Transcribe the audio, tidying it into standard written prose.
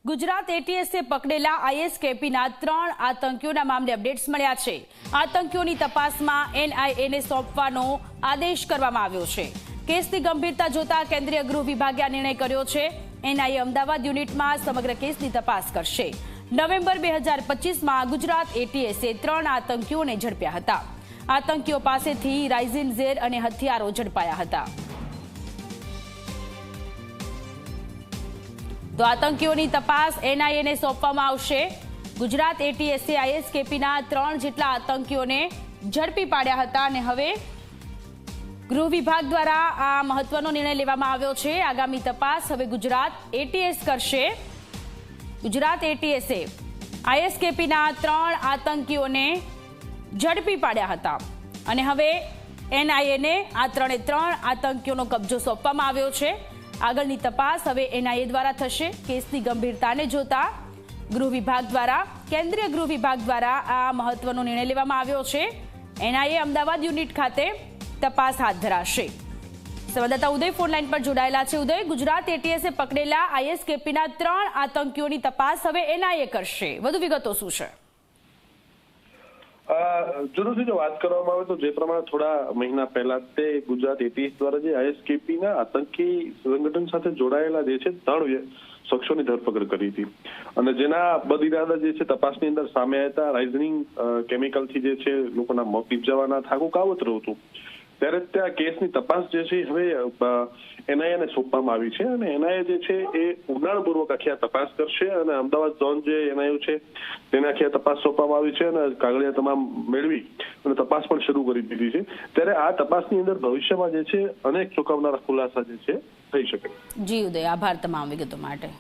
ગુજરાત એટીએસે પકડેલા આઈએસકેપીના 3 આતંકીઓના મામલે અપડેટ્સ મળ્યા છે। આતંકીઓની તપાસમાં એનઆઈએને સોંપવાનો આદેશ કરવામાં આવ્યો છે। કેસની ગંભીરતા જોતા કેન્દ્રીય ગૃહ વિભાગે આ નિર્ણય કર્યો છે। એનઆઈએ અમદાવાદ યુનિટમાં સમગ્ર કેસની તપાસ કરશે। નવેમ્બર 2025માં ગુજરાત એટીએસે 3 આતંકીઓને ઝડપ્યા હતા। આતંકીઓ પાસેથી રાઇઝિન ઝેર અને હથિયારો ઝડપાયા હતા। તો આતંકીઓની તપાસ એનઆઈએને સોંપવામાં આવશે। ગુજરાત એટીએસે આઈએસકેપીના 3 જેટલા આતંકીઓને ઝડપી પાડ્યા હતા અને હવે ગૃહ વિભાગ દ્વારા આ મહત્વનો નિર્ણય લેવામાં આવ્યો છે। આગામી તપાસ હવે ગુજરાત એટીએસ કરશે। ગુજરાત એટીએસે આઈએસકેપીના 3 આતંકીઓને ઝડપી પાડ્યા હતા અને હવે એનઆઈએને આ 3 આતંકીઓનો કબજો સોંપવામાં આવ્યો છે। આગળની તપાસ હવે એનઆઈએ દ્વારા થશે। કેસની ગંભીરતાને જોતા ગૃહ વિભાગ દ્વારા કેન્દ્રીય ગૃહ વિભાગ દ્વારા આ મહત્વનો નિર્ણય લેવામાં આવ્યો છે। એનઆઈએ અમદાવાદ યુનિટ ખાતે તપાસ હાથ ધરાશે। સંવાદદાતા ઉદય ફોન લાઈન પર જોડાયેલા છે। ઉદય, ગુજરાત એટીએસે પકડેલા આઈએસકેપીના 3 આતંકીઓની તપાસ હવે એનઆઈએ કરશે, વધુ વિગતો શું છે? જરૂરથી જો વાત કરવામાં આવે તો જે પ્રમાણે થોડા મહિના પહેલા તે ગુજરાત એટીએસ દ્વારા જે આઈએસકેપીના આતંકી સંગઠન સાથે જોડાયેલા જે છે 3 શખ્સોની ધરપકડ કરી હતી અને જેના બદઇરાદા જે છે તપાસની અંદર સામે આવ્યા હતા। રાઇઝનિંગ કેમિકલથી જે છે લોકોના મોત નિપજાવવાના થાકું કાવતરું હતું। ત્યારે ત્યાં કેસની તપાસ જે છે હવે એનઆઈને સોંપવામાં આવી છે અને એનઆઈએ જે છે એ ઊંડાણપૂર્વક આખી આ તપાસ કરશે અને અમદાવાદ ઝોન જે એનઆઈએ છે તેને આખી આ તપાસ સોંપવામાં આવી છે અને કાગળિયા તમામ મેળવી અને તપાસ પણ શરૂ કરી દીધી છે। ત્યારે આ તપાસની અંદર ભવિષ્યમાં જે છે અનેક ચોંકાવનારા ખુલાસા જે છે થઈ શકે। જી ઉદય, આભાર તમામ વિગતો માટે।